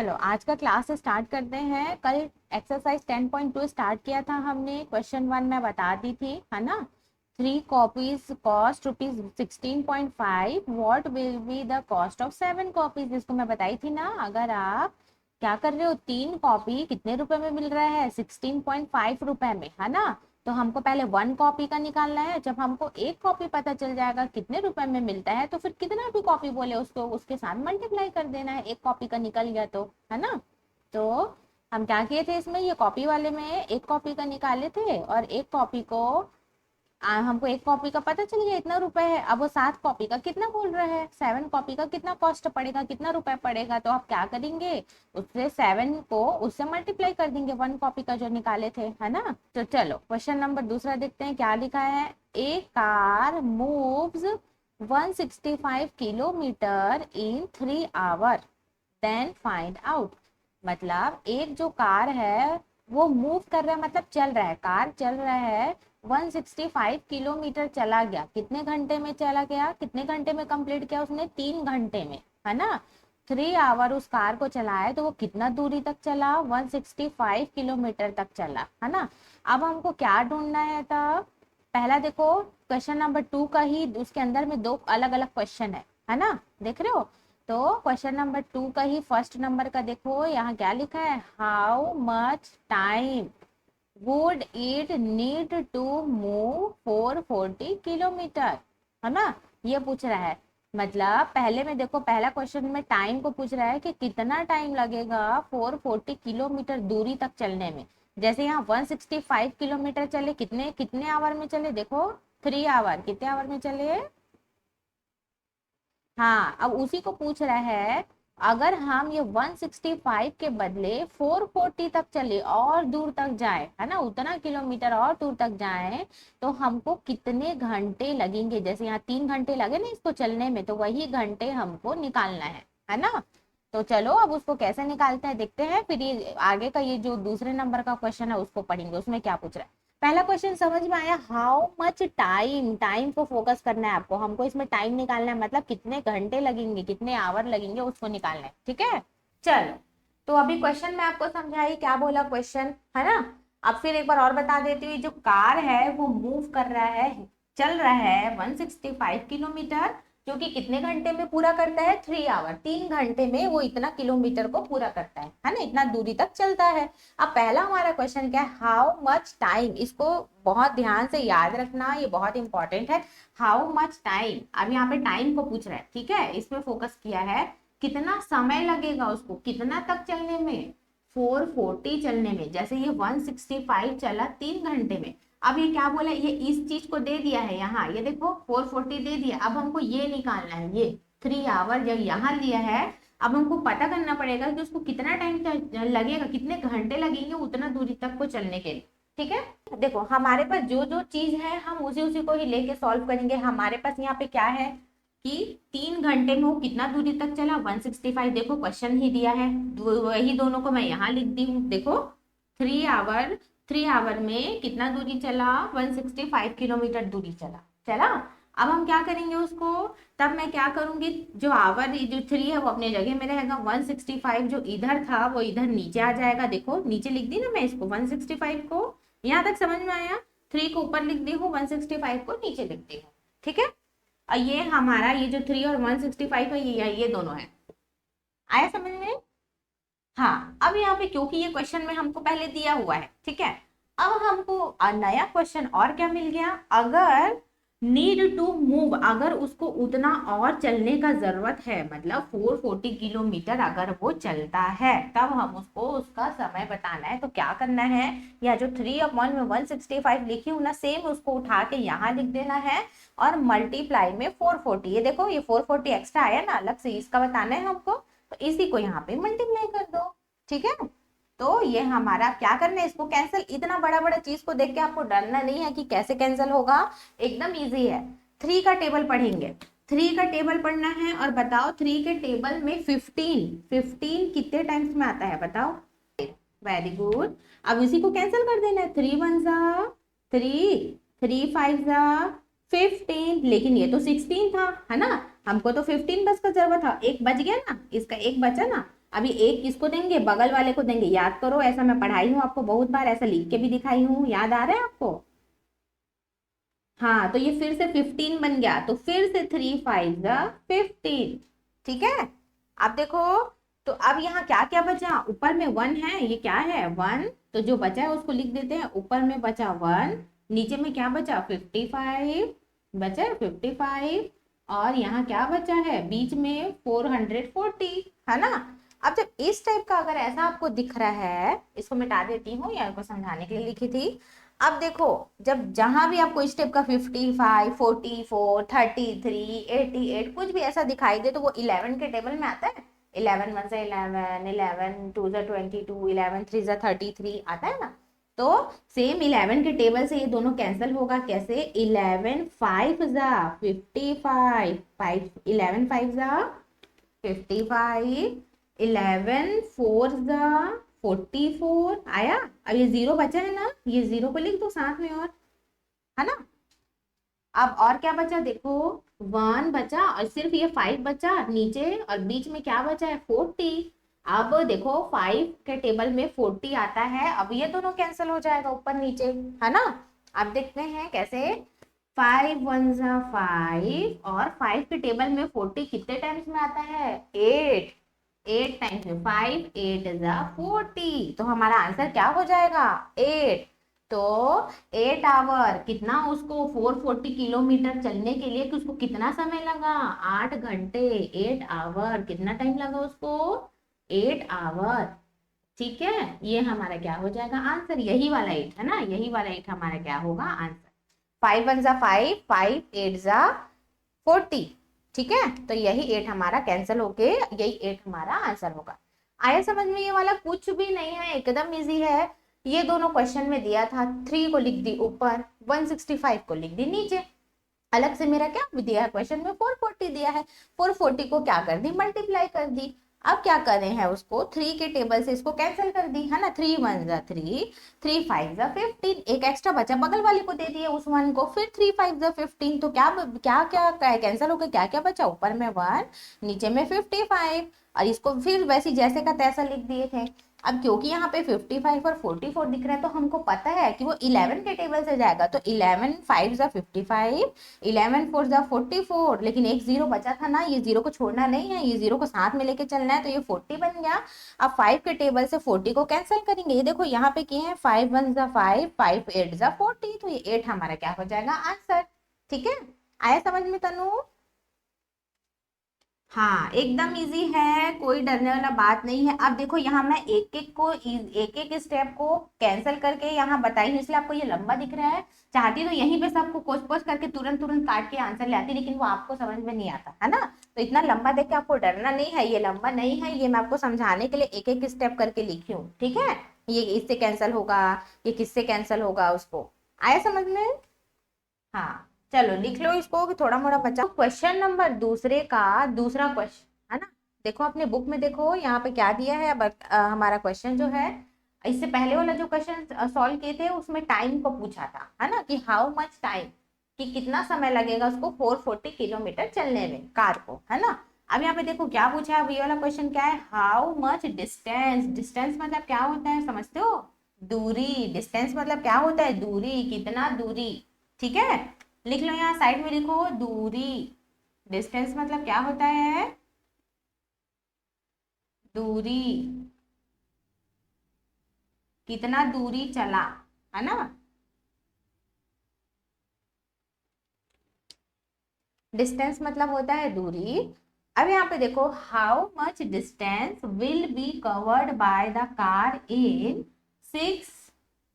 चलो आज का क्लास स्टार्ट करते हैं। कल एक्सरसाइज 10.2 स्टार्ट किया था हमने। क्वेश्चन 1 मैं बता दी थी, है ना। 3 copies cost ₹16.5। What will be the cost of 7 copies? इसको मैं बताई थी ना। अगर आप क्या कर रहे हो, 3 कॉपी कितने रुपए में मिल रहा है? 16.5 रुपए में, है ना। तो हमको पहले 1 कॉपी का निकालना है। जब हमको 1 कॉपी पता चल जाएगा कितने रुपए में मिलता है, तो फिर कितना भी कॉपी बोले उसको उसके साथ मल्टीप्लाई कर देना है। 1 कॉपी का निकल गया तो, है ना। तो हम क्या किए थे, इसमें ये कॉपी वाले में 1 कॉपी का निकाले थे, और 1 कॉपी को हमको 1 कॉपी का पता चल गया इतना रुपए है। अब वो 7 कॉपी का कितना बोल रहा है, 7 कॉपी का कितना कॉस्ट पड़ेगा, कितना रुपए पड़ेगा। तो आप क्या करेंगे, उससे 7 को उससे मल्टीप्लाई कर देंगे 1 कॉपी का जो निकाले थे, है ना। तो चलो क्वेश्चन नंबर दूसरा देखते हैं क्या लिखा है। A car moves 165 kilometre in 3 hour, then find out. मतलब एक जो कार है वो मूव कर रहा है, मतलब चल रहा है, कार चल रहा है, 165 किलोमीटर चला गया। कितने घंटे में चला गया, कितने घंटे में कंप्लीट किया उसने? 3 घंटे में, है ना। 3 आवर उस कार को चलाया, तो वो कितना दूरी तक चला? 165 किलोमीटर तक चला, है ना। अब हमको क्या ढूंढना है तब? पहला देखो, क्वेश्चन नंबर 2 का ही उसके अंदर में 2 अलग अलग क्वेश्चन है ना, देख रहे हो। तो क्वेश्चन नंबर 2 का ही फर्स्ट नंबर का देखो, यहाँ क्या लिखा है, how much time would it need to move 440 kilometre, है ना। ये पूछ रहा है। मतलब पहले में देखो, पहला क्वेश्चन में टाइम को पूछ रहा है कि कितना टाइम लगेगा 440 किलोमीटर दूरी तक चलने में। जैसे यहाँ 165 किलोमीटर चले, कितने कितने आवर में चले, देखो 3 आवर, कितने आवर में चले। हाँ, अब उसी को पूछ रहा है, अगर हम ये 165 के बदले 440 तक चले और दूर तक जाए, है ना, उतना किलोमीटर और दूर तक जाए, तो हमको कितने घंटे लगेंगे। जैसे यहाँ 3 घंटे लगे ना इसको चलने में, तो वही घंटे हमको निकालना है ना। तो चलो अब उसको कैसे निकालते हैं देखते हैं, फिर ये आगे का ये जो दूसरे नंबर का क्वेश्चन है उसको पढ़ेंगे, उसमें क्या पूछ रहा है। पहला क्वेश्चन समझ में आया, हाउ मच टाइम, टाइम को फोकस करना है आपको, हमको इसमें टाइम निकालना है, मतलब कितने घंटे लगेंगे, कितने आवर लगेंगे उसको निकालना है, ठीक है। चलो, तो अभी क्वेश्चन में आपको समझाई, क्या बोला क्वेश्चन, है ना। अब फिर एक बार और बता देती हूँ, जो कार है वो मूव कर रहा है, चल रहा है 165 किलोमीटर, जो कि कितने घंटे में पूरा करता है? 3 आवर, 3 घंटे में वो इतना किलोमीटर को पूरा करता है ना, इतना दूरी तक चलता है। अब पहला हमारा क्वेश्चन क्या है, हाउ मच टाइम। इसको बहुत ध्यान से याद रखना, ये बहुत इंपॉर्टेंट है। हाउ मच टाइम, अब यहाँ पे टाइम को पूछ रहा है, ठीक है, इसमें फोकस किया है। कितना समय लगेगा उसको, कितना तक चलने में? 440 चलने में। जैसे ये 165 चला 3 घंटे में। अब ये क्या बोला, ये इस चीज को दे दिया है यहाँ, ये देखो 440 दे दिया। अब हमको ये निकालना है, ये 3 आवर जब यहाँ लिया है, अब हमको पता करना पड़ेगा कि उसको कितना टाइम लगेगा, कितने घंटे लगेंगे उतना दूरी तक को चलने के लिए, ठीक है। देखो हमारे पास जो जो चीज है हम उसी उसी को ही लेके सॉल्व करेंगे। हमारे पास यहाँ पे क्या है कि 3 घंटे में वो कितना दूरी तक चला, 165, देखो क्वेश्चन ही दिया है, वही दोनों को मैं यहाँ लिख दी हूँ, देखो 3 आवर, 3 आवर में कितना दूरी चला, 165 किलोमीटर दूरी चला चला। अब हम क्या करेंगे उसको, तब मैं क्या करूंगी, जो आवर जो 3 है वो अपने जगह में रहेगा, 165 जो इधर था वो इधर नीचे आ जाएगा। देखो नीचे लिख दी ना मैं इसको, 165 को, यहाँ तक समझ में आया। 3 को ऊपर लिख दी हूँ, 165 को नीचे लिख दी हूँ, ठीक है। और ये हमारा ये जो 3 और 165 है, ये दोनों है। आया समझ में? हाँ, अब यहाँ पे क्योंकि ये क्वेश्चन में हमको पहले दिया हुआ है, ठीक है। अब हमको नया क्वेश्चन और क्या मिल गया, अगर नीड टू मूव, अगर उसको उतना और चलने का जरूरत है, मतलब 440 किलोमीटर अगर वो चलता है, तब हम उसको उसका समय बताना है। तो क्या करना है, या जो 3/1 में 165 लिखी हूँ ना, सेम उसको उठा के यहाँ लिख देना है, और मल्टीप्लाई में 440, ये देखो ये 440 एक्स्ट्रा आया ना, अलग से इसका बताना है हमको, तो इसी को यहाँ पे मल्टीप्लाई कर दो, ठीक है। तो ये हमारा क्या करना है, इसको कैंसिल, इतना बड़ा बड़ा चीज को देख के आपको डरना नहीं है कि कैसे कैंसिल होगा, एकदम इजी है। 3 का टेबल पढ़ेंगे, 3 का टेबल पढ़ना है, और बताओ 3 के टेबल में 15 कितने टाइम्स में आता है बताओ। Very good. अब इसी को कैंसिल कर देना है, 3 1 3, 3 5 15, लेकिन ये तो 16 था, है ना, हमको तो 15 बस का जरूरत था, एक बच गया ना, इसका एक बचा ना, अभी एक किसको देंगे, बगल वाले को देंगे। याद करो, ऐसा मैं पढ़ाई हूँ आपको बहुत बार, ऐसा लिख के भी दिखाई हूँ, याद आ रहा है आपको। हाँ, तो ये फिर से 15 बन गया, तो फिर से 3 5 15। ठीक है, अब देखो, तो अब यहाँ क्या क्या बचा, ऊपर में 1 है, ये क्या है 1, तो जो बचा है उसको लिख देते हैं, ऊपर में बचा 1, नीचे में क्या बचा 55, बचा है 55, और यहाँ क्या बचा है बीच में 440, है ना। अब जब इस टाइप का अगर ऐसा आपको दिख रहा है, इसको मिटा देती हूँ, या को समझाने के लिए लिखी थी। अब देखो, जब जहां भी आपको इस टाइप का 55 44 33 88 कुछ भी ऐसा दिखाई दे, तो वो 11 के टेबल में आता है। 11 1 से 11, 11 2 से 22, 11 3 से 33 आता है ना। तो सेम 11 के टेबल से ये दोनों कैंसिल होगा, कैसे, 11 5 जा 55, 5 11 5 जा 55, 11 4 जा 44 आया। अब ये जीरो बचा है ना, ये जीरो को लिख दो साथ में, और है ना। अब और क्या बचा देखो, 1 बचा और सिर्फ ये 5 बचा नीचे, और बीच में क्या बचा है 40। अब देखो 5 के टेबल में 40 आता है, अब ये दोनों कैंसिल हो जाएगा ऊपर नीचे, है ना। अब देखते हैं कैसे, 5 1 जा 5, और 5 के टेबल में 40 कितने टाइम्स में आता है 8, 8 टाइम्स में, 5 8 जा 40, तो हमारा आंसर क्या हो जाएगा 8। तो 8 आवर कितना, उसको 440 किलोमीटर चलने के लिए कि उसको कितना समय लगा, 8 घंटे, 8 आवर, कितना टाइम लगा उसको 8 आवर। ठीक है, ये हमारा क्या हो जाएगा आंसर, यही वाला 8 है ना, यही वाला 8 हमारा क्या होगा आंसर। 5 1 जा 5, 5 8 जा 40। ठीक है, तो यही 8 हमारा कैंसिल होके यही 8 हमारा आंसर होगा। आया समझ में, ये वाला कुछ भी नहीं है, एकदम इजी है। ये दोनों क्वेश्चन में दिया था, 3 को लिख दी ऊपर, 165 को लिख दी नीचे। अलग से मेरा क्या दिया है क्वेश्चन में, 440 दिया है, 440 को क्या कर दी, मल्टीप्लाई कर दी। अब क्या कर रहे हैं उसको, 3 के टेबल से इसको कैंसिल कर दी, है ना, 3 1 जा 3, 3 5 जा 15, एक एक्स्ट्रा बचा बगल वाले को दे दिए उस 1 को, फिर 3 5 जा 15, तो क्या क्या क्या कैंसिल हो गया, क्या क्या बचा, ऊपर में 1 नीचे में 55, और इसको फिर वैसे जैसे का तैसा लिख दिए थे। अब क्योंकि यहाँ पे 55 और 44 दिख रहा है, तो हमको पता है कि वो 11 के टेबल से जाएगा, तो 11 5 जा 55, 11 4 जा 44, लेकिन एक जीरो बचा था ना, ये जीरो को छोड़ना नहीं है, ये जीरो को साथ में लेके चलना है, तो ये 40 बन गया। अब 5 के टेबल से 40 को कैंसिल करेंगे, ये देखो यहाँ पे किए हैं, 5 1 जा 5, 5 8 जा 40, तो ये 8 हमारा क्या हो जाएगा आंसर। ठीक है, आया समझ में तनु। हाँ, एकदम इजी है, कोई डरने वाला बात नहीं है। अब देखो यहाँ मैं एक एक स्टेप को कैंसिल करके यहाँ बताई हूँ, इसलिए आपको ये लंबा दिख रहा है। चाहती तो यहीं पे सबको कोस पोस करके तुरंत तुरंत काट के आंसर ले आती, लेकिन वो आपको समझ में नहीं आता है ना। तो इतना लंबा देख के आपको डरना नहीं है, ये लंबा नहीं है, ये मैं आपको समझाने के लिए एक एक स्टेप करके लिखी हूँ। ठीक है, ये इससे कैंसिल होगा, ये किससे कैंसिल होगा, उसको आया समझ में। हाँ, चलो लिख लो इसको कि थोड़ा मोड़ा बचा। क्वेश्चन नंबर दूसरे का दूसरा क्वेश्चन, है ना। देखो अपने बुक में देखो यहाँ पे क्या दिया है। अब हमारा क्वेश्चन जो है, इससे पहले वाला जो क्वेश्चन सॉल्व किए थे उसमें टाइम को पूछा था, है ना, कि हाउ मच टाइम, कि कितना समय लगेगा उसको 440 किलोमीटर चलने में कार को, है ना। अब यहाँ पे देखो क्या पूछा है, अब ये वाला क्वेश्चन क्या है, हाउ मच डिस्टेंस। डिस्टेंस मतलब क्या होता है समझते हो, दूरी। डिस्टेंस मतलब क्या होता है, दूरी, कितना दूरी। ठीक है, लिख लो यहाँ साइड में लिखो दूरी। डिस्टेंस मतलब क्या होता है, दूरी, कितना दूरी चला, है ना। डिस्टेंस मतलब होता है दूरी। अब यहाँ पे देखो, how much distance will be covered by the car in 6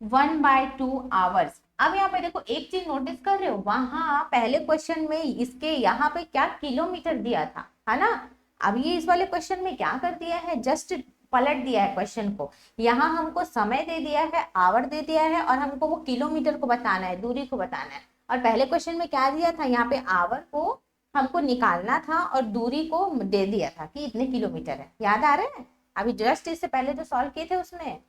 1/2 hours. अब यहाँ पे देखो एक चीज नोटिस कर रहे हो, वहां पहले क्वेश्चन में इसके यहाँ पे क्या किलोमीटर दिया था, है ना। अब ये इस वाले क्वेश्चन में क्या कर दिया है, जस्ट पलट दिया है क्वेश्चन को। यहाँ हमको समय दे दिया है, आवर दे दिया है, और हमको वो किलोमीटर को बताना है, दूरी को बताना है। और पहले क्वेश्चन में क्या दिया था, यहाँ पे आवर को हमको निकालना था और दूरी को दे दिया था कि इतने किलोमीटर है। याद आ रहे हैं, अभी जस्ट इससे पहले जो सॉल्व किए थे उसमें।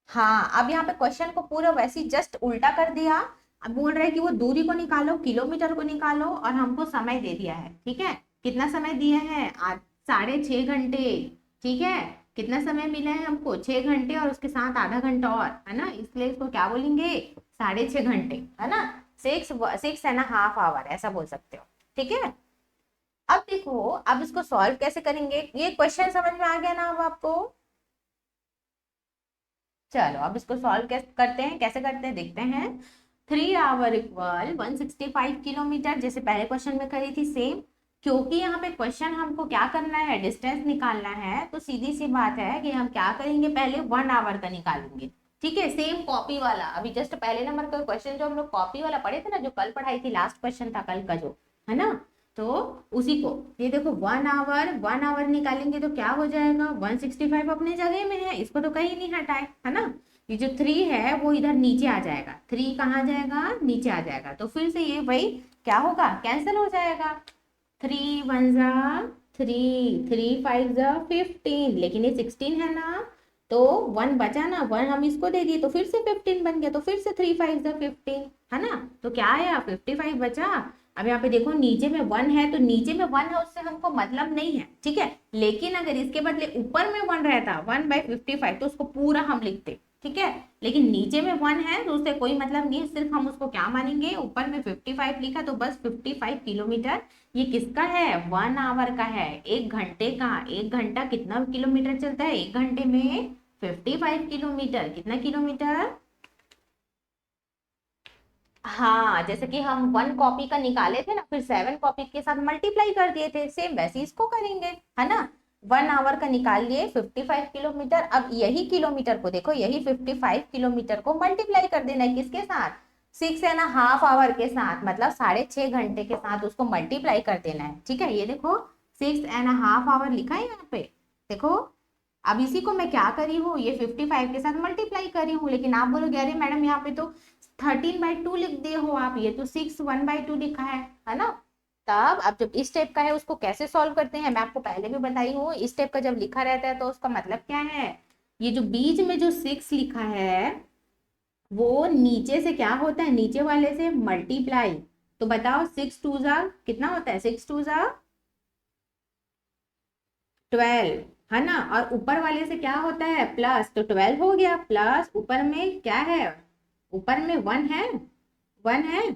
हाँ, अब यहाँ पे क्वेश्चन को पूरा वैसे जस्ट उल्टा कर दिया। अब बोल रहे हैं कि वो दूरी को निकालो, किलोमीटर को निकालो, और हमको समय दे दिया है। ठीक है, कितना समय दिया है, 6.5 घंटे। ठीक है, कितना समय मिला है हमको? 6 घंटे और उसके साथ आधा घंटा और, है ना, इसलिए इसको क्या बोलेंगे? 6.5 घंटे, है ना, 6.5 आवर ऐसा बोल सकते हो। ठीक है, अब देखो, अब इसको सॉल्व कैसे करेंगे? ये क्वेश्चन समझ में आ गया ना अब आपको? चलो अब इसको सॉल्व कैसे करते हैं, कैसे करते हैं देखते हैं। 3 आवर इक्वल 165 किलोमीटर, जैसे पहले क्वेश्चन में करी थी सेम। क्योंकि यहाँ पे क्वेश्चन हमको क्या करना है, डिस्टेंस निकालना है, तो सीधी सी बात है कि हम क्या करेंगे, पहले 1 आवर का निकालेंगे। ठीक है, सेम कॉपी वाला, अभी जस्ट पहले नंबर का क्वेश्चन जो हम लोग कॉपी वाला पढ़े थे ना, जो कल पढ़ाई थी, लास्ट क्वेश्चन था कल का जो, है ना, तो उसी को, ये देखो 1 आवर निकालेंगे तो क्या हो जाएगा, 165 अपने जगह में है, इसको तो कहीं नहीं हटाए, है ना। ये जो 3 है वो इधर नीचे आ जाएगा, 3 कहाँ जाएगा, नीचे आ जाएगा, तो फिर से ये वही क्या होगा, कैंसिल हो जाएगा। 3 1 3, 3 5 15, लेकिन ये 16 है ना, तो 1 बचा ना, 1 हम इसको दे दिए तो फिर से 15 बन गया, तो फिर से 3 5 15, है ना, तो क्या आया, 55 बचा। अब यहाँ पे देखो नीचे में 1 है, तो नीचे में 1 है उससे हमको मतलब नहीं है, ठीक है, लेकिन अगर इसके बदले ऊपर में 1 रहता, 1/55, तो उसको पूरा हम लिखते, ठीक है, लेकिन नीचे में 1 है तो उससे कोई मतलब नहीं है, सिर्फ हम उसको क्या मानेंगे, ऊपर में 55 लिखा तो बस 55 किलोमीटर। ये किसका है, 1 आवर का है, 1 घंटे का। 1 घंटा कितना किलोमीटर चलता है, 1 घंटे में 55 किलोमीटर। कितना किलोमीटर? हाँ, जैसे कि हम 1 कॉपी का निकाले थे ना, फिर 7 कॉपी के साथ मल्टीप्लाई कर दिए थे, सेम वैसे इसको करेंगे, है ना। 1 आवर का निकाल लिए 55 किलोमीटर। अब यही किलोमीटर को देखो, यही 55 किलोमीटर को मल्टीप्लाई कर देना है किसके साथ, 6.5 आवर के साथ, मतलब 6.5 घंटे के साथ उसको मल्टीप्लाई कर देना है। ठीक है, ये देखो 6.5 आवर लिखा है यहाँ पे, देखो। अब इसी को मैं क्या करी हूँ, ये 55 के साथ मल्टीप्लाई करी हूँ, लेकिन आप बोलोगे अरे मैडम यहाँ पे तो 13/2 लिख दिए हो आप, ये तो 6 1/2 लिखा है ना। तब अब जब इस टाइप का है उसको कैसे सॉल्व करते हैं, मैं आपको पहले भी बताई हूँ, इस टाइप का जब लिखा रहता है तो उसका मतलब क्या है, ये जो बीच में जो 6 लिखा है वो नीचे से क्या होता है, नीचे वाले से मल्टीप्लाई। तो बताओ 6 2 कितना होता है, 6 2 12, है ना, और ऊपर वाले से क्या होता है, प्लस, तो 12 हो गया, प्लस ऊपर में क्या है, ऊपर में 1 है, 1 है,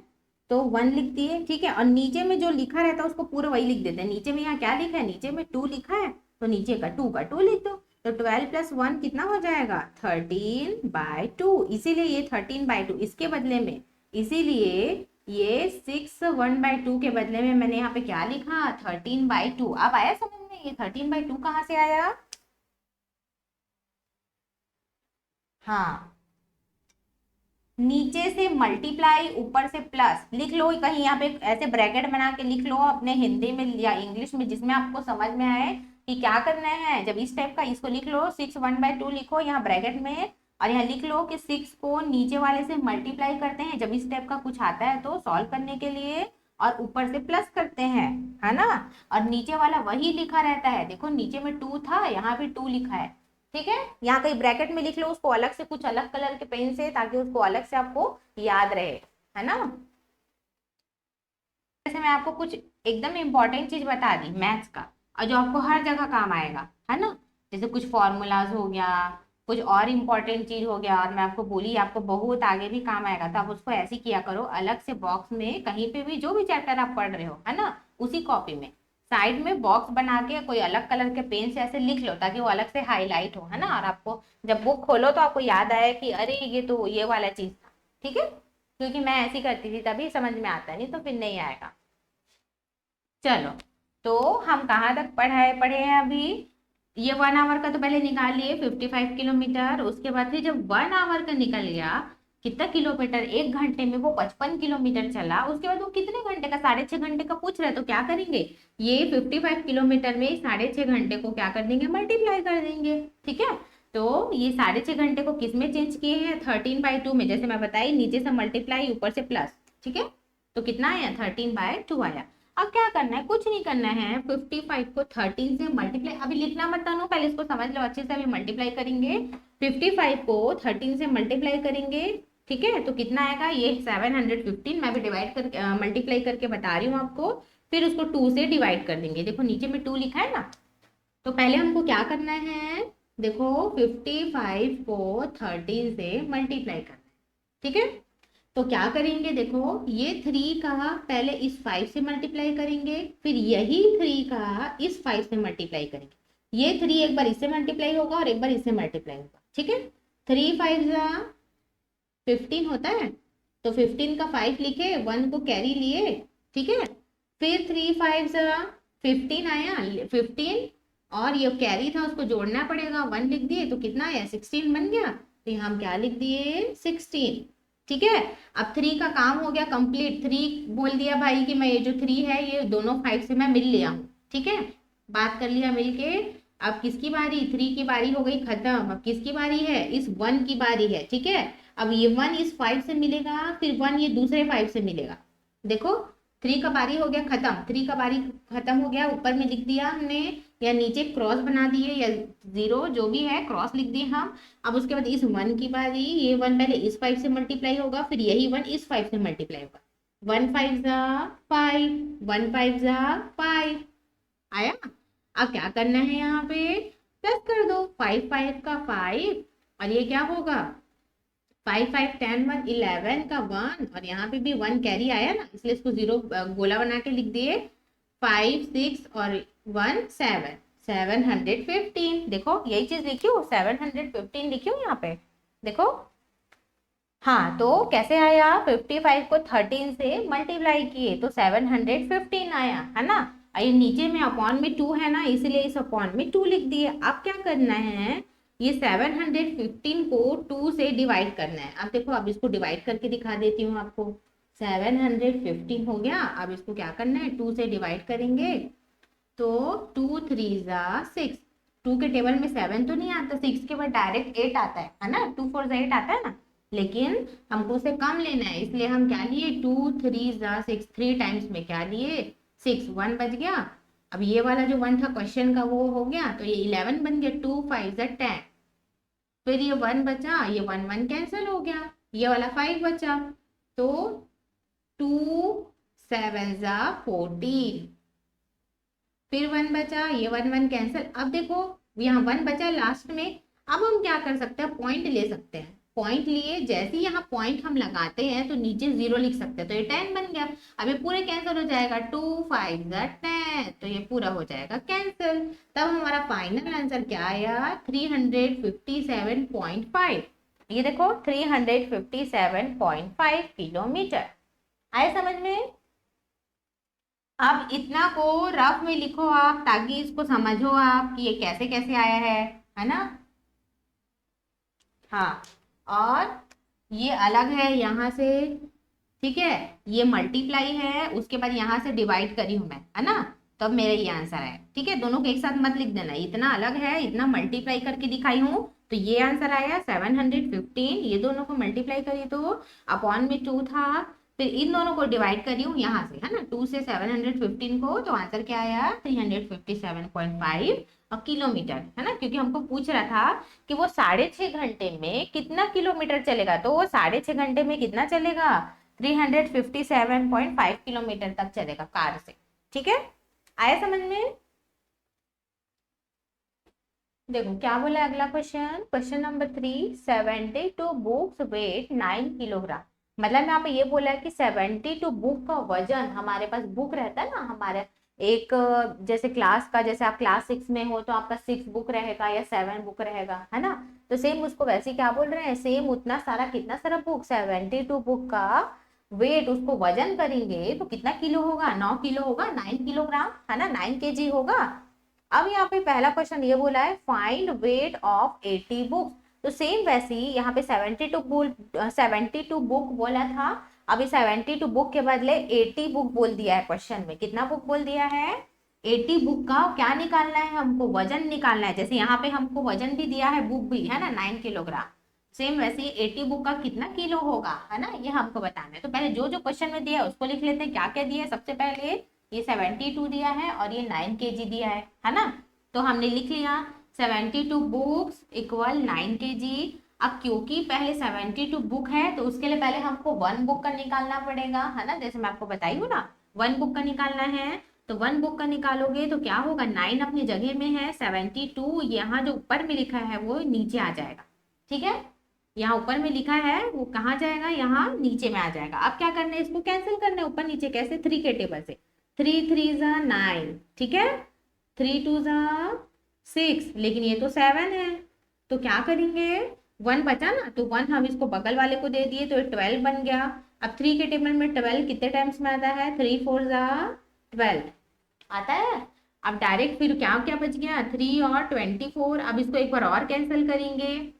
तो 1 लिख दिए, ठीक है, और नीचे में जो लिखा रहता है उसको पूरा वही लिख देते हैं। नीचे में यहाँ क्या लिखा है, नीचे में 2 लिखा है, तो नीचे का 2 का 2 लिख दो, तो 12 + 1 कितना हो जाएगा, 13/2, इसीलिए ये 13/2 इसके बदले में, इसीलिए ये 6 1/2 के बदले में मैंने यहाँ पे क्या लिखा, 13/2। अब आया समझ में, ये 13/2 कहाँ से आया? हाँ, नीचे से मल्टीप्लाई, ऊपर से प्लस, लिख लो कहीं यहाँ पे ऐसे ब्रैकेट बना के लिख लो अपने हिंदी में या इंग्लिश में, जिसमें आपको समझ में आए कि क्या करना है। जब इस टाइप का इसको लिख लो, 6 1/2 लिखो यहाँ ब्रैकेट में, और यहाँ लिख लो कि 6 को नीचे वाले से मल्टीप्लाई करते हैं जब इस टाइप का कुछ आता है तो सॉल्व करने के लिए, और ऊपर से प्लस करते हैं, है ना, और नीचे वाला वही लिखा रहता है, देखो नीचे में 2 था, यहाँ पे 2 लिखा है, ठीक है, यहाँ कहीं ब्रैकेट में लिख लो उसको अलग से, कुछ अलग कलर के पेन से, ताकि उसको अलग से आपको याद रहे, है ना। जैसे मैं आपको कुछ एकदम इंपॉर्टेंट चीज बता दी मैथ्स का, और जो आपको हर जगह काम आएगा, है ना, जैसे कुछ फॉर्मूलाज हो गया, कुछ और इम्पोर्टेंट चीज हो गया, और मैं आपको बोली आपको बहुत आगे भी काम आएगा, तो आप उसको ऐसे किया करो, अलग से बॉक्स में कहीं पे भी जो भी चैप्टर आप पढ़ रहे हो, है ना, उसी कॉपी में साइड में बॉक्स बना के कोई अलग कलर के पेन से ऐसे लिख लो, ताकि वो अलग से हाईलाइट हो, है ना, और आपको जब बुक खोलो तो आपको याद आए कि अरे ये तो ये वाला चीज था, ठीक है, क्योंकि मैं ऐसी करती थी तभी समझ में आता, नहीं तो फिर नहीं आएगा। चलो, तो हम कहाँ तक पढ़ाए पढ़े हैं अभी, ये 1 आवर का तो पहले निकाल लिए 55 किलोमीटर, उसके बाद फिर जब 1 आवर का निकल गया कितना किलोमीटर, 1 घंटे में वो 55 किलोमीटर चला, उसके बाद वो कितने घंटे का, 6.5 घंटे का पूछ रहे, तो क्या करेंगे, ये 55 किलोमीटर में 6.5 घंटे को क्या कर देंगे, मल्टीप्लाई कर देंगे, ठीक है। तो ये 6.5 घंटे को किस में चेंज किए हैं, 13/2 में, जैसे मैं बताई नीचे से मल्टीप्लाई ऊपर से प्लस, ठीक है, तो कितना आया, 13/2 आया। अब क्या करना है, कुछ नहीं करना है, 55 को 13 से मल्टीप्लाई, अभी लिखना मत तानो, पहले इसको समझ लो अच्छे से, अभी मल्टीप्लाई करेंगे, 55 को 13 से मल्टीप्लाई करेंगे, ठीक है, तो कितना आएगा, ये 715, मैं भी डिवाइड कर मल्टीप्लाई करके बता रही हूँ आपको, फिर उसको 2 से डिवाइड कर देंगे, देखो नीचे में 2 लिखा है ना, तो पहले हमको क्या करना है, देखो 55 को 13 से मल्टीप्लाई करना है, ठीक है। तो क्या करेंगे, देखो ये 3 का पहले इस 5 से मल्टीप्लाई करेंगे, फिर यही 3 का इस 5 से मल्टीप्लाई करेंगे। ये 3 एक बार इससे मल्टीप्लाई होगा और एक बार इससे मल्टीप्लाई होगा, ठीक है। 3 5 जा 15 होता है, तो 15 का 5 लिखे, 1 को कैरी लिए, ठीक है। फिर 3 5 जा 15 आया, 15 और ये कैरी था उसको जोड़ना पड़ेगा, 1 लिख दिए तो कितना आया 16 बन गया, तो यहाँ हम क्या लिख दिए 16, ठीक है। अब 3 का काम हो गया कंप्लीट, 3 बोल दिया भाई कि मैं ये जो 3 है ये दोनों 5 से मैं मिल लिया हूँ, ठीक है, बात कर लिया मिलके। अब किसकी बारी, 3 की बारी हो गई खत्म, अब किसकी बारी है, इस 1 की बारी है, ठीक है। अब ये 1 इस 5 से मिलेगा, फिर 1 ये दूसरे 5 से मिलेगा। देखो 3 का बारी हो गया खत्म, 3 का बारी खत्म हो गया, ऊपर में लिख दिया हमने या नीचे क्रॉस बना दिए या 0 जो भी है क्रॉस लिख दिए हम। अब उसके बाद इस 1 की बारी, ये 1 पहले इस 5 से मल्टीप्लाई होगा, फिर यही 1 इस 5 से मल्टीप्लाई होगा, 1 5 जा 5, 1 5 जा 5 आया। अब क्या करना है, यहाँ पे प्लस कर दो, 5 5 का 5 और ये क्या होगा 5 5 10 1 11 का 1 और यहाँ पे भी 1 कैरी आया ना, इसलिए इसको 0 गोला बना के लिख दिए, 5 6 और 1 7 715। देखो यही चीज लिखी हो, 715 लिखी हो यहाँ पे, देखो। हाँ तो कैसे आया, 55 को 13 से मल्टीप्लाई किए तो 715 आया, है ना। ये नीचे में अपॉन में 2 है ना, इसलिए इस अपॉन में 2 लिख दिए। अब क्या करना है, ये 715 को 2 से डिवाइड करना है। अब देखो, अब इसको डिवाइड करके दिखा देती हूँ आपको। 715 हो गया, अब इसको क्या करना है 2 से डिवाइड करेंगे, तो 2 3 जा 6, 2 के टेबल में 7 तो नहीं आता, 6 के बाद डायरेक्ट 8 आता है ना, 2 4 8 आता है ना, लेकिन हमको उसे कम लेना है, इसलिए हम क्या लिए 2 3 जा 6, 3 टाइम्स में क्या लिए 6, 1 बच गया। अब ये वाला जो 1 था क्वेश्चन का वो हो गया, तो ये 11 बन गया, 2 5 जा 10, फिर ये 1 बचा, ये 1 1 कैंसिल हो गया, ये वाला 5 बचा, तो 2 7 जा 14, फिर 1 बचा, ये 1 1 कैंसिल। अब देखो यहाँ 1 बचा लास्ट में, अब हम क्या कर सकते हैं, पॉइंट ले सकते हैं। पॉइंट लिए, जैसे यहाँ पॉइंट हम लगाते हैं तो नीचे 0 लिख सकते हैं, तो ये 10 बन गया। अब ये पूरे कैंसिल हो जाएगा, 2 5 10, तो ये पूरा हो जाएगा कैंसिल। तब हमारा फाइनल आंसर क्या आया 357.5। ये देखो 357.5 किलोमीटर। आए समझ में। अब इतना को रफ में लिखो आप, ताकि इसको समझो आप कि ये कैसे कैसे आया है ना। हाँ, और ये अलग है यहाँ से, ठीक है, ये मल्टीप्लाई है, उसके बाद यहाँ से डिवाइड करी हूं मैं, है ना, तब मेरा ये आंसर है, ठीक है। दोनों को एक साथ मत लिख देना, इतना अलग है, इतना मल्टीप्लाई करके दिखाई हूँ, तो ये आंसर आया 715। ये दोनों को मल्टीप्लाई करी तो अपॉन में 2 था, फिर इन दोनों को डिवाइड करी हूँ यहाँ से, है ना, 2 से 715 को, तो आंसर क्या आया 357.5 किलोमीटर, है ना। क्योंकि हमको पूछ रहा था कि वो 6.5 घंटे में कितना किलोमीटर चलेगा, तो वो 6.5 घंटे में कितना चलेगा 357.5 किलोमीटर तक चलेगा कार से, ठीक है। आया समझ में। देखो क्या बोला अगला question, question number 3, 72 books weight 9 kilogram. मतलब यहाँ पे ये बोला है कि 72 बुक का वजन, हमारे पास बुक रहता है ना हमारे एक, जैसे क्लास का, जैसे आप क्लास 6 में हो तो आपका 6 बुक रहेगा या 7 बुक रहेगा, है ना। तो सेम उसको वैसे क्या बोल रहे हैं, सेम उतना सारा, कितना सारा बुक 72 बुक का वेट, उसको वजन करेंगे तो कितना किलो होगा, 9 किलो होगा, 9 किलोग्राम, है ना, 9 केजी होगा। अब यहाँ पे पहला क्वेश्चन ये बोला है फाइंड वेट ऑफ 80 बुक्स। तो सेम वैसे ही यहाँ पे 72 बुक बोला था, अभी 72 बुक के बदले 80 बुक बोल दिया है क्वेश्चन में। कितना बुक बोल दिया है 80 बुक का क्या निकालना है हमको, वजन निकालना है। जैसे यहाँ पे हमको वजन भी दिया है, बुक भी है ना 9 किलोग्राम, सेम वैसे ही 80 बुक का कितना किलो होगा, है ना, ये हमको बताना है। तो पहले जो जो क्वेश्चन में दिया है उसको लिख लेते हैं। क्या क्या दिया है, सबसे पहले ये 72 दिया है और ये 9 केजी दिया है ना। तो हमने लिख लिया 72 बुक्स इक्वल 9 केजी। अब क्योंकि पहले 72 बुक है तो उसके लिए पहले हमको 1 बुक का निकालना पड़ेगा, है ना, जैसे मैं आपको बताई हूँ ना 1 बुक का निकालना है। तो 1 बुक का निकालोगे तो क्या होगा, 9 अपनी जगह में है, 72 यहाँ जो ऊपर में लिखा है वो नीचे आ जाएगा। ठीक है, यहाँ ऊपर में लिखा है वो कहाँ जाएगा, यहाँ नीचे में आ जाएगा। अब क्या करना है, इसको कैंसिल करना है ऊपर नीचे, कैसे, 3 के टेबल से। 3 3 जा 9, ठीक है, 3 2 जा 6, लेकिन ये तो 7 है, तो क्या करेंगे, 1 बचा ना, तो 1 हम इसको बगल वाले को दे दिए तो 12 बन गया। अब 3 के टेबल में 12 कितने टाइम्स में आता है, 3 4 जा 12 आता है। अब डायरेक्ट फिर क्या क्या बच गया, 3 और 24। अब इसको एक बार और कैंसिल करेंगे,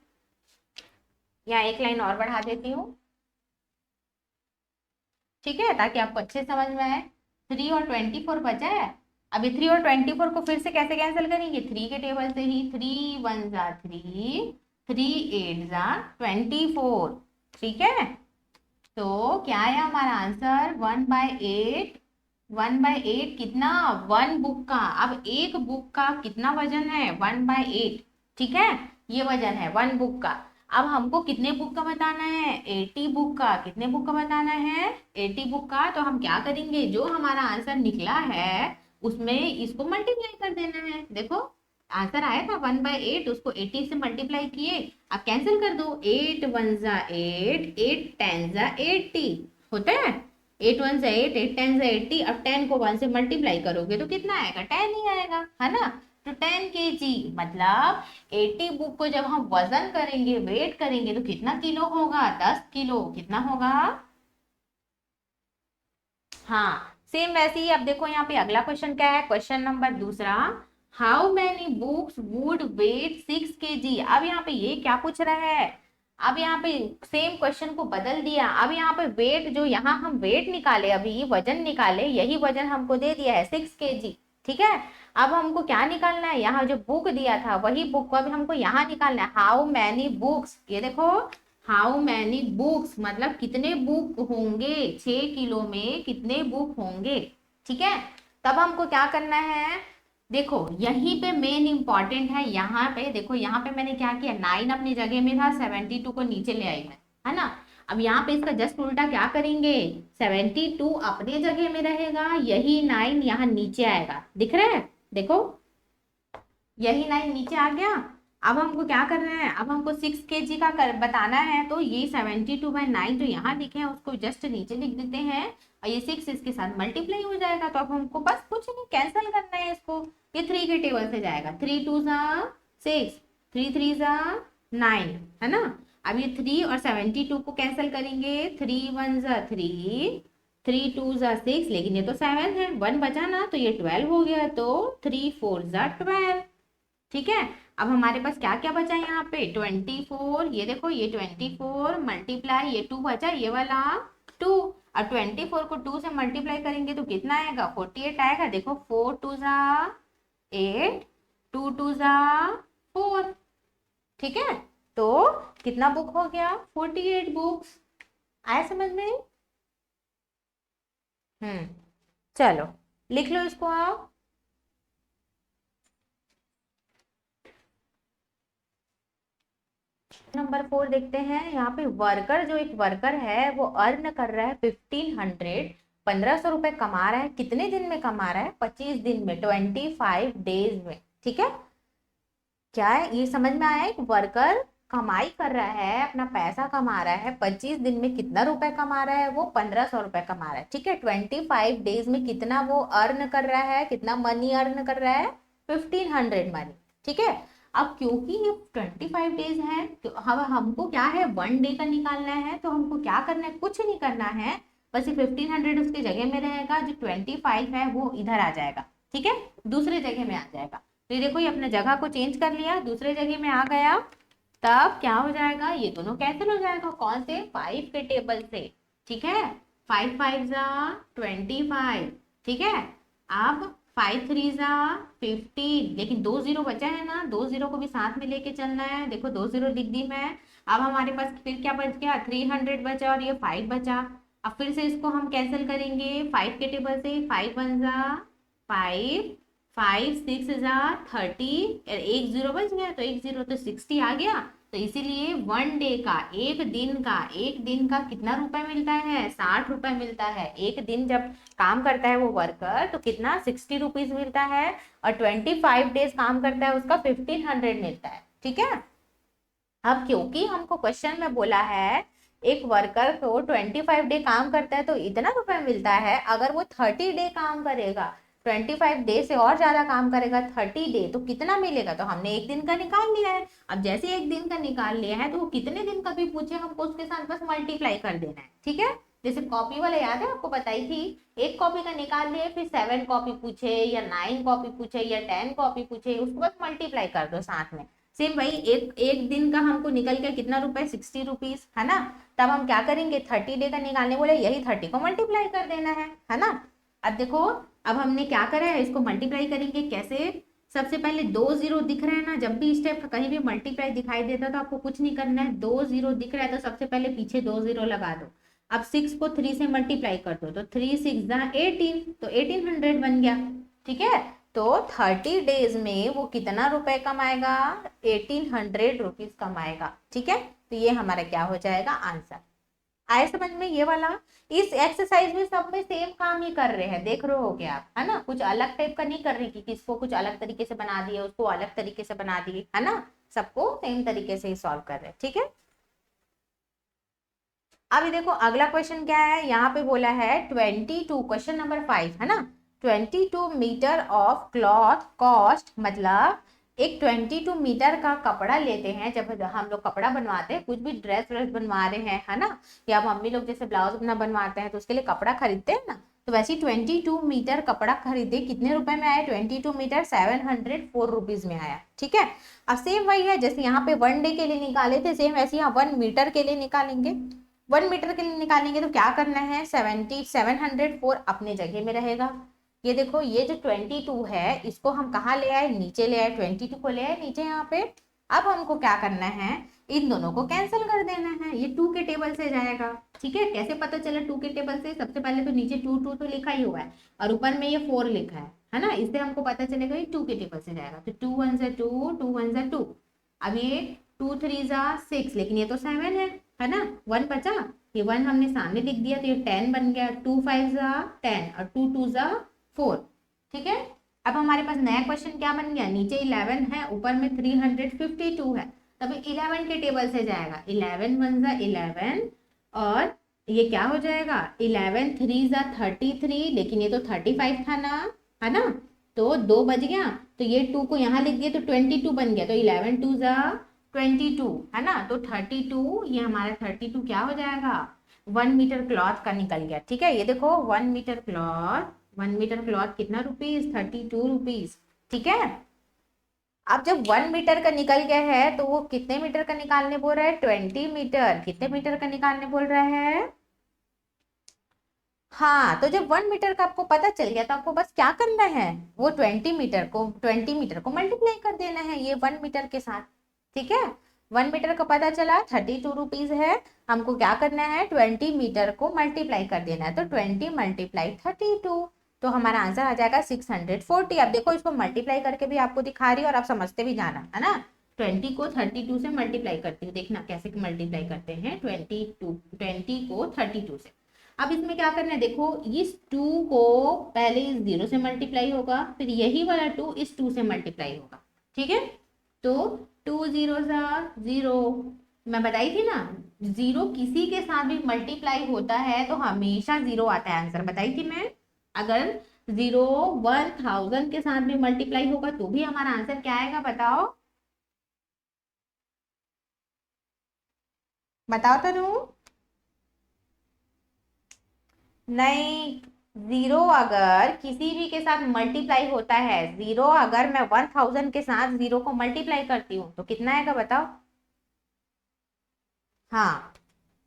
या एक लाइन और बढ़ा देती हूँ, ठीक है, ताकि आपको अच्छे समझ में आए। 3 और 24 बचा है। अभी 3 और 24 को फिर से कैसे कैंसिल करेंगे, 3 के टेबल से ही, 3 1 जा 3, 3 8 जा 24, ठीक है। तो क्या है हमारा आंसर, 1/8। 1/8 कितना, 1 बुक का। अब एक बुक का कितना वजन है, 1/8, ठीक है, ये वजन है 1 बुक का। अब हमको कितने बुक का बताना है, 80 बुक का। कितने बुक का बताना है, 80 बुक का। तो हम क्या करेंगे, जो हमारा आंसर निकला है उसमें इसको मल्टीप्लाई कर देना है। देखो आंसर आया था 1/8, उसको 80 से मल्टीप्लाई किए। अब कैंसिल कर दो, 8 1 जा 8, 8 10 जा 80 होता है, 8 1 जा 8, 8 10 जा 80। अब 10 को 1 से मल्टीप्लाई करोगे तो कितना आएगा, 10 ही आएगा, है ना। तो 10 kg मतलब 80 बुक को जब हम वजन करेंगे, वेट करेंगे, तो कितना किलो होगा, 10 किलो। कितना होगा, हाँ सेम वैसे ही। अब देखो यहाँ पे अगला क्वेश्चन क्या है, क्वेश्चन नंबर दूसरा, how many books would weigh 6 kg। अब यहाँ पे ये क्या पूछ रहा है, अब यहाँ पे सेम क्वेश्चन को बदल दिया। अब यहाँ पे वेट, जो यहाँ हम वेट निकाले, अभी वजन निकाले, यही वजन हमको दे दिया है 6 kg, ठीक है। अब हमको क्या निकालना है, यहाँ जो बुक दिया था वही बुक को अभी हमको यहाँ निकालना है, हाउ मैनी बुक्स। ये देखो, हाउ मैनी बुक्स मतलब कितने बुक होंगे, 6 किलो में कितने बुक होंगे, ठीक है। तब हमको क्या करना है, देखो यहीं पे मेन इंपॉर्टेंट है, यहाँ पे देखो, यहाँ पे मैंने क्या किया, 9 अपनी जगह में था, 72 को नीचे ले आई मैं, है ना। अब यहाँ पे इसका जस्ट उल्टा क्या करेंगे, 72 अपने जगह में रहेगा, यही 9 यहाँ नीचे आएगा, दिख रहा है, देखो यही 9 नीचे आ गया। अब हमको क्या करना है, अब हमको 6 kg का बताना है, तो ये 72/9 जो यहाँ लिखे हैं उसको जस्ट नीचे लिख देते हैं, और ये 6 इसके साथ मल्टीप्लाई हो जाएगा। तो अब हमको बस कुछ नहीं, कैंसिल करना है इसको, ये 3 के टेबल से जाएगा, 3 2 जा 6, 3 3 जा 9, है ना। अब ये 3 और 72 को कैंसिल करेंगे, 3 1 जा 3, 3 2 जा 6, लेकिन ये तो 7 है, 1 बचा ना, तो ये 12 हो गया, तो 3 4 जा 12, ठीक है। अब हमारे पास क्या क्या बचा यहाँ पे, 24, ये देखो ये 24 मल्टीप्लाई, ये 2 बचा, ये वाला 2, और 24 को 2 से मल्टीप्लाई करेंगे तो कितना आएगा, 48 आएगा। देखो 4 2 जा 8, 2 2 जा 4, ठीक है। तो कितना बुक हो गया, 48 बुक्स। आया समझ में, चलो लिख लो इसको आप। नंबर 4 देखते हैं, यहाँ पे वर्कर, जो एक वर्कर है वो अर्न कर रहा है 1500, 1500 रुपए कमा रहा है, कितने दिन में कमा रहा है, 25 दिन में, 25 डेज में, ठीक है। क्या है ये समझ में आया, एक वर्कर कमाई कर रहा है, अपना पैसा कमा रहा है, 25 दिन में कितना रुपए कमा रहा है, वो 1500 रुपए कमा रहा है, ठीक है। 25 डेज में कितना वो अर्न कर रहा है, कितना मनी अर्न कर रहा है, 1500 मनी, ठीक है। अब क्योंकि ये 25 डेज है, तो अब हमको क्या है, 1 डे का निकालना है, तो हमको क्या करना है, कुछ नहीं करना है, बस ये 1500 उसकी जगह में रहेगा, जो 25 है वो इधर आ जाएगा, ठीक है, दूसरे जगह में आ जाएगा। तो ये देखो, ये अपने जगह को चेंज कर लिया, दूसरे जगह में आ गया। तब क्या हो जाएगा, ये दोनों कैंसिल हो जाएगा, कौन से, 5 के टेबल से, ठीक है। 5 5 जा 25, ठीक है। अब 5 3 जा 15, लेकिन 2 0 बचा है ना, 2 0 को भी साथ में लेके चलना है, देखो 2 0 लिख दी मैं। अब हमारे पास फिर क्या बच गया, 300 बचा, और ये 5 बचा। अब फिर से इसको हम कैंसिल करेंगे 5 के टेबल से, 5 1 जा 5, 5 6 जा 30, एक 0 बच गया, तो एक 0 तो 60 आ गया, तो इसीलिए वन डे का, एक दिन का कितना रुपए मिलता है, 60 रुपए मिलता है। एक दिन जब काम करता है वो वर्कर तो कितना 60 रुपीज मिलता है, और 25 डेज काम करता है उसका 1500 मिलता है। ठीक है। अब क्योंकि हमको क्वेश्चन में बोला है एक वर्कर को 25 डे काम करता है तो इतना रुपए मिलता है, अगर वो 30 डे काम करेगा, 25 डे से और ज्यादा काम करेगा 30 डे, तो कितना मिलेगा, तो हमने एक दिन का निकाल लिया है। अब जैसे एक दिन का निकाल लिया है तो वो कितने दिन का भी पूछे हमको उसके साथ बस मल्टीप्लाई कर देना है। ठीक है। जैसे कॉपी वाला याद है आपको बताई थी, एक कॉपी का निकाल लिए, फिर 7 कॉपी पूछे या 9 कॉपी पूछे या 10 कॉपी पूछे, उसको बस मल्टीप्लाई कर दो साथ में। सेम भाई एक एक दिन का हमको निकल गया कितना रुपए, 60 रुपीज, है ना। तब हम क्या करेंगे, 30 डे का निकालने बोले, यही 30 को मल्टीप्लाई कर देना है ना। अब देखो, अब हमने क्या करा है, इसको मल्टीप्लाई करेंगे कैसे। सबसे पहले 2 जीरो दिख रहा है ना, जब भी स्टेप कहीं भी मल्टीप्लाई दिखाई देता है तो आपको कुछ नहीं करना है, 2 जीरो दिख रहा है तो सबसे पहले पीछे 2 जीरो लगा दो। अब 6 को 3 से मल्टीप्लाई कर दो, तो 3 6 18, तो 1800 बन गया। ठीक है। तो 30 डेज में वो कितना रुपए कमाएगा, 1800 रुपीज कमाएगा। ठीक है। तो ये हमारा क्या हो जाएगा, आंसर। आए समझ में ये वाला। इस एक्सरसाइज में सब में सेम काम ही कर रहे हैं, देख रहे हो क्या आप, है ना। कुछ अलग टाइप का नहीं कर रही कि किसको कुछ अलग तरीके से बना दिए, उसको अलग तरीके से बना दिए, है ना। सबको सेम तरीके से ही सॉल्व कर रहे हैं। ठीक है। अभी देखो अगला क्वेश्चन क्या है, यहाँ पे बोला है 22, क्वेश्चन नंबर 5, है ना। 22 मीटर ऑफ क्लॉथ कॉस्ट, मतलब एक 22 मीटर का कपड़ा लेते हैं। जब हम लोग कपड़ा बनवाते हैं, कुछ भी ड्रेस व्रेस बनवा रहे हैं, है ना, या मम्मी लोग जैसे ब्लाउज अपना बनवाते हैं तो उसके लिए कपड़ा खरीदते हैं ना, तो वैसे 22 मीटर कपड़ा खरीदे, कितने रुपए में आया, 22 मीटर 704 रुपीज में आया। ठीक है। अब सेम वही है जैसे यहाँ पे 1 डे के लिए निकाले थे, सेम वैसे यहाँ 1 मीटर के लिए निकालेंगे। 1 मीटर के लिए निकालेंगे तो क्या करना है, 704 अपने जगह में रहेगा। ये देखो, ये जो 22 है इसको हम कहाँ ले आए, नीचे ले आए, 22 को ले आए नीचे यहाँ पे। अब हमको क्या करना है, इन दोनों को कैंसिल कर देना है, ये 2 के टेबल से जाएगा। ठीक है। कैसे पता चला 2 के टेबल से, सबसे पहले तो नीचे 2 2 तो लिखा ही हुआ है और ऊपर में ये 4 लिखा है ना, इससे हमको पता चलेगा ये 2 के टेबल से जाएगा। तो 2 1 जा 2, 2 1 जा 2। अब ये 2 3 जा 6, लेकिन ये तो 7 है ना, 1 बचा, ये 1 हमने सामने लिख दिया तो ये 10 बन गया। 2 5 जा 10 और 2 2 जा 4। ठीक है। अब हमारे पास नया क्वेश्चन क्या बन गया, नीचे 11 है, ऊपर में 352 है, तब 11 के टेबल से जाएगा। 11 1 जा 11 और ये क्या हो जाएगा, 11 3 जा 33, लेकिन ये तो 35 था ना, है ना, तो 2 बज गया, तो ये 2 को यहाँ लिख दिया तो 22 बन गया। तो 11 2 जा 22, है ना, तो 32, ये हमारा 32 क्या हो जाएगा, 1 मीटर क्लॉथ का निकल गया। ठीक है। ये देखो 1 मीटर क्लॉथ, 1 मीटर क्लॉथ कितना रुपीज, 32 रुपीज। ठीक है। अब जब 1 मीटर का निकल गया है तो वो कितने मीटर का निकालने बोल रहा है, 20 मीटर। कितने मीटर का निकालने बोल रहा है, हाँ। तो जब 1 मीटर का आपको पता चल गया तो आपको बस क्या करना है, वो 20 मीटर को मल्टीप्लाई कर देना है ये 1 मीटर के साथ। ठीक है। 1 मीटर का पता चला 32 रुपीज है, हमको क्या करना है, 20 मीटर को मल्टीप्लाई कर देना है, तो 20 मल्टीप्लाई 32, तो हमारा आंसर आ जाएगा 640। अब देखो इसको मल्टीप्लाई करके भी आपको दिखा रही है और आप समझते भी जाना, है ना। 20 को 32 से मल्टीप्लाई करती हूँ, देखना कैसे मल्टीप्लाई करते हैं, 20 को 32 से। अब इसमें क्या करना है, देखो इस 2 को पहले इस 0 से मल्टीप्लाई होगा, फिर यही वाला 2 इस 2 से मल्टीप्लाई होगा। ठीक है। तो 2 0 जा 0, मैं बताई थी ना, 0 किसी के साथ भी मल्टीप्लाई होता है तो हमेशा 0 आता है आंसर, बताई थी मैं। अगर 0 1000 के साथ भी मल्टीप्लाई होगा तो भी हमारा आंसर क्या आएगा, बताओ बताओ तो नू, नहीं, 0 अगर किसी भी के साथ मल्टीप्लाई होता है, 0 अगर मैं 1000 के साथ 0 को मल्टीप्लाई करती हूँ तो कितना आएगा बताओ, हाँ।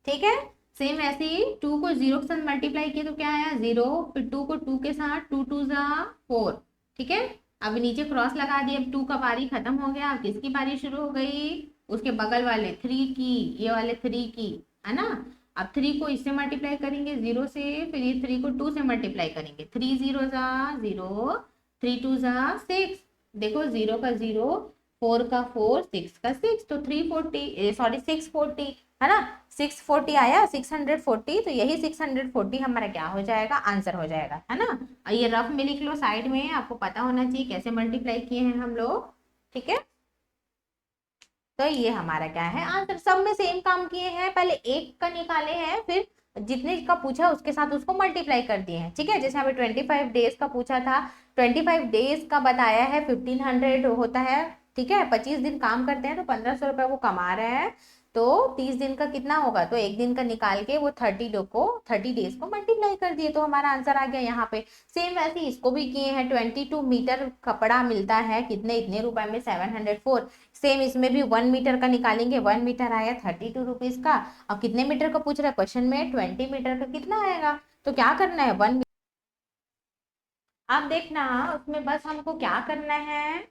ठीक है। सेम ऐसे ही 2 को 0 के साथ मल्टीप्लाई किया तो क्या आया, 0, फिर 2 को 2 के साथ, 2 2 जा 4। ठीक है। अब नीचे क्रॉस लगा दिया, अब 2 का बारी खत्म हो गया, अब किसकी बारी शुरू हो गई, उसके बगल वाले 3 की, ये वाले 3 की, है ना। अब 3 को इससे मल्टीप्लाई करेंगे 0 से, फिर ये 3 को 2 से मल्टीप्लाई करेंगे, 3 0 जा 0, 3 2 जा 6, देखो 0 का 0, 4 का 4, 6 का 6, तो 340, सॉरी 640, है ना, 640 आया, 640, तो यही 640 हमारा क्या हो जाएगा, आंसर हो जाएगा, है ना। और ये रफ में लिख लो साइड में, आपको पता होना चाहिए कैसे मल्टीप्लाई किए हैं हम लोग, ठीक है। तो ये हमारा क्या है, आंसर। सब में सेम काम किए हैं, पहले एक का निकाले हैं, फिर जितने का पूछा उसके साथ उसको मल्टीप्लाई कर दिए हैं, ठीक है। जैसे हमें 25 डेज का पूछा था, 25 डेज का बताया है 1500 होता है, ठीक है। 25 दिन काम करते हैं तो 1500 रुपये वो कमा रहे हैं, तो 30 दिन का कितना होगा, तो एक दिन का निकाल के वो 30 डेज को मल्टीप्लाई कर दिए, तो हमारा आंसर आ गया यहाँ पे। सेम वैसे इसको भी किए हैं, 22 मीटर कपड़ा मिलता है कितने, इतने रुपए में, 704। सेम इसमें भी 1 मीटर का निकालेंगे, 1 मीटर आया 32 रुपीज का। अब कितने मीटर का पूछ रहा है क्वेश्चन में, 20 मीटर का कितना आएगा, तो क्या करना है, आप देखना उसमें बस हमको क्या करना है।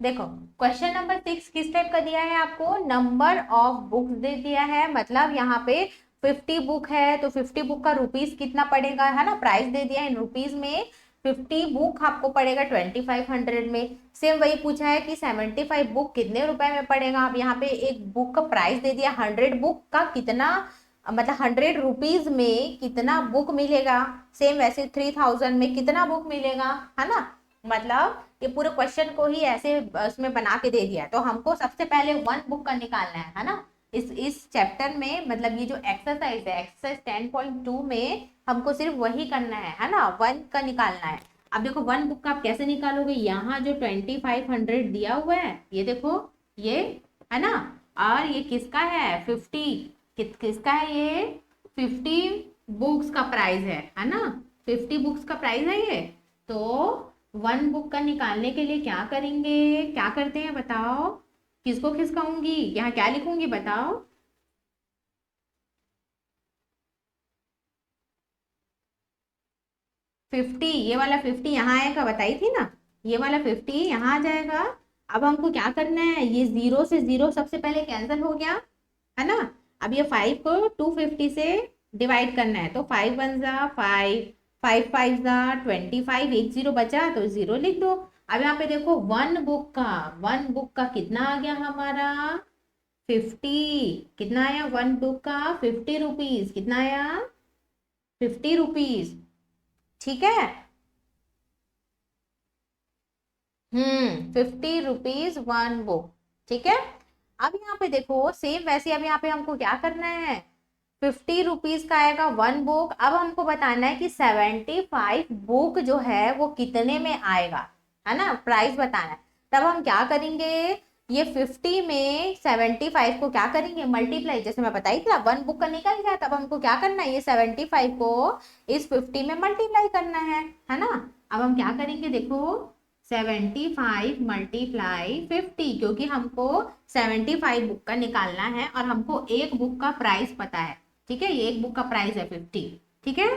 देखो क्वेश्चन नंबर 6 किस टाइप का दिया है आपको, नंबर ऑफ बुक्स दे दिया है, मतलब यहाँ पे 50 बुक है, तो 50 बुक का रुपीज कितना पड़ेगा, है ना, प्राइस दे दिया है रुपीज में। 50 बुक आपको पड़ेगा 2500 में। सेम वही पूछा है कि 75 बुक कितने रुपए में पड़ेगा। अब यहाँ पे एक बुक का प्राइस दे दिया, 100 बुक का कितना, मतलब 100 रुपीज में कितना बुक मिलेगा। सेम वैसे 3000 में कितना बुक मिलेगा, है ना। मतलब ये पूरे क्वेश्चन को ही ऐसे उसमें बना के दे दिया है, तो हमको सबसे पहले 1 बुक का निकालना है ना। इस चैप्टर में, मतलब ये जो एक्सरसाइज है, एक्सरसाइज 10.2 में हमको सिर्फ वही करना है ना, 1 का निकालना है। अब देखो 1 बुक का आप कैसे निकालोगे, यहाँ जो 2500 दिया हुआ है, ये देखो, ये, है ना, और ये किसका है, 50, किसका है ये, 50 बुक्स का प्राइस है ना, 50 बुक्स का प्राइस है ये। तो 1 बुक का निकालने के लिए क्या करेंगे, क्या करते हैं बताओ, किसको खिसकाऊंगी, यहाँ क्या लिखूंगी बताओ। 50, ये वाला 50 यहाँ आएगा, बताई थी ना, ये वाला 50 यहाँ आ जाएगा। अब हमको क्या करना है, ये जीरो से जीरो सबसे पहले कैंसिल हो गया, है ना। अब ये 5 को 250 से डिवाइड करना है, तो 5 1 जा 5, 5 5 जा 25, एक जीरो बचा तो जीरो लिख दो। अब यहाँ पे देखो 1 बुक का कितना आ गया हमारा, 50, कितना आया 1 बुक का, 50 रुपीज, कितना आया, 50 रुपीज, ठीक है। 50 रुपीज 1 बुक, ठीक है। अब यहाँ पे देखो सेम वैसे, अब यहाँ पे हमको क्या करना है, 50 रुपीज का आएगा 1 बुक। अब हमको बताना है कि 75 बुक जो है वो कितने में आएगा, है ना, प्राइस बताना है। तब हम क्या करेंगे, ये 50 में 75 को क्या करेंगे, मल्टीप्लाई, जैसे मैं बताई थी ना, 1 बुक का निकल गया, तब हमको क्या करना है, ये 75 को इस 50 में मल्टीप्लाई करना है ना। अब हम क्या करेंगे, देखो 75 × 50, क्योंकि हमको 75 बुक का निकालना है और हमको एक बुक का प्राइस पता है, ठीक है, ये एक बुक का प्राइस है 50, ठीक है।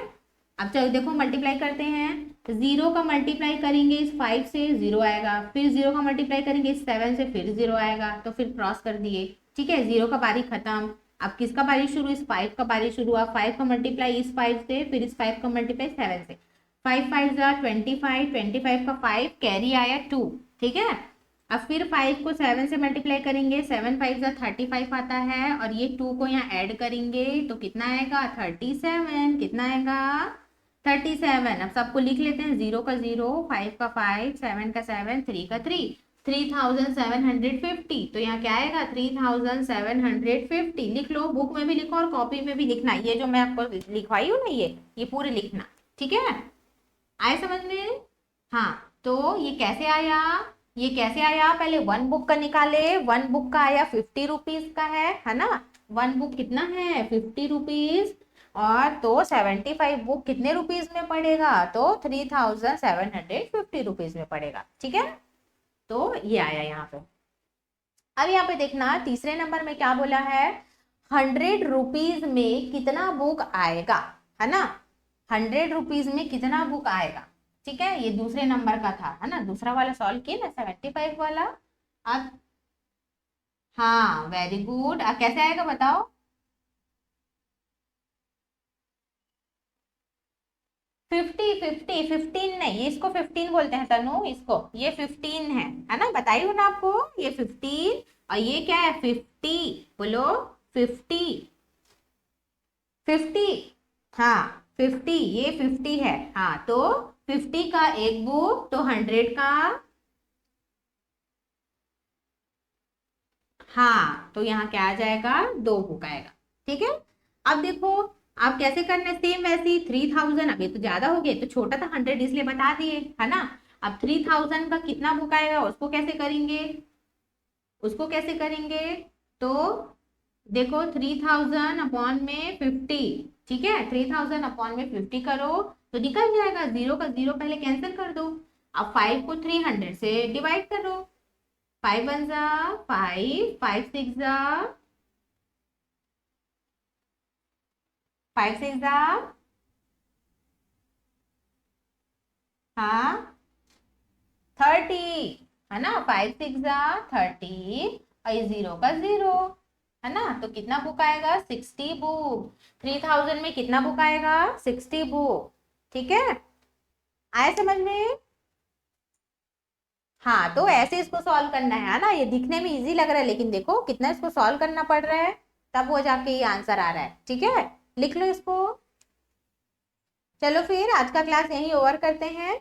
अब चलो देखो मल्टीप्लाई करते हैं, जीरो का मल्टीप्लाई करेंगे इस 5 से, जीरो आएगा, फिर जीरो का मल्टीप्लाई करेंगे इस 7 से, फिर जीरो आएगा, तो फिर क्रॉस कर दिए, ठीक है, जीरो का बारी खत्म। अब किसका बारी शुरू, इस 5 का बारी शुरू, अब 5 का मल्टीप्लाई इस 5 से, फिर इस 5 का मल्टीप्लाई 7 से, 5 5 जा 25, 25 का 5 कैरी आया 2, ठीक है। अब फिर 5 को 7 से मल्टीप्लाई करेंगे, 7 5 जा 35 आता है, और ये 2 को यहाँ ऐड करेंगे तो कितना आएगा, 37, कितना आएगा, 37। अब सबको लिख लेते हैं, जीरो का जीरो, 5 का 5, 7 का 7, 3 का 3, 3750। तो यहाँ क्या आएगा, 3750 लिख लो, बुक में भी लिखो और कॉपी में भी लिखना, ये जो मैं आपको लिखवाई हूँ ना, ये पूरे लिखना, ठीक है। आए समझ में, हाँ। तो ये कैसे आया, ये कैसे आया, पहले 1 बुक का निकाले, 1 बुक का आया 50 रुपीज का है ना। 1 बुक कितना है, 50 रुपीज, और तो 75 बुक कितने रुपीज में पड़ेगा, तो 3750 रुपीज में पड़ेगा, ठीक है। तो ये आया यहाँ पे। अब यहाँ पे देखना तीसरे नंबर में क्या बोला है, 100 रुपीज में कितना बुक आएगा, है ना, 100 रुपीज में कितना बुक आएगा, ठीक है। ये दूसरे नंबर का था, है ना, दूसरा वाला सॉल्व किए ना, 75 वाला। अब हाँ वेरी गुड, अब कैसे आएगा बताओ, 15 नहीं, ये इसको 15 बोलते हैं तनु, इसको ये 15 है ना, बताई हो ना आपको, ये 15 और ये क्या है 50, बोलो 50, 50, हाँ 50, ये 50 है, हाँ तो 50 का एक बुक तो 100 का, हाँ तो यहाँ क्या आ जाएगा, 2 बुक आएगा, ठीक है। अब देखो आप कैसे करना है, सेम वैसे ही 3000, अब ये तो ज्यादा हो गया, तो छोटा था 100 इसलिए बता दिए, है ना। अब 3000 का कितना बुक आएगा, उसको कैसे करेंगे, उसको कैसे करेंगे, तो देखो 3000 अपॉन में 50, ठीक है, 3000 अपॉन में 50 करो तो निकल जाएगा, जीरो का जीरो पहले कैंसिल कर दो। अब 5 को 300 से डिवाइड करो, 5 1 जा 5, 5 6 जा 5 6 जा, हाँ 30, है ना, 5 6 जा 30 और ये जीरो का जीरो, है ना, तो कितना बुक आएगा 60 बुक, 3000 में कितना बुक आएगा 60 बुक, ठीक है, आए समझ में। हाँ तो ऐसे इसको सॉल्व करना है ना, ये दिखने में इजी लग रहा है लेकिन देखो कितना इसको सॉल्व करना पड़ रहा है, तब वो जाके ये आंसर आ रहा है, ठीक है, लिख लो इसको। चलो फिर आज का क्लास यहीं ओवर करते हैं।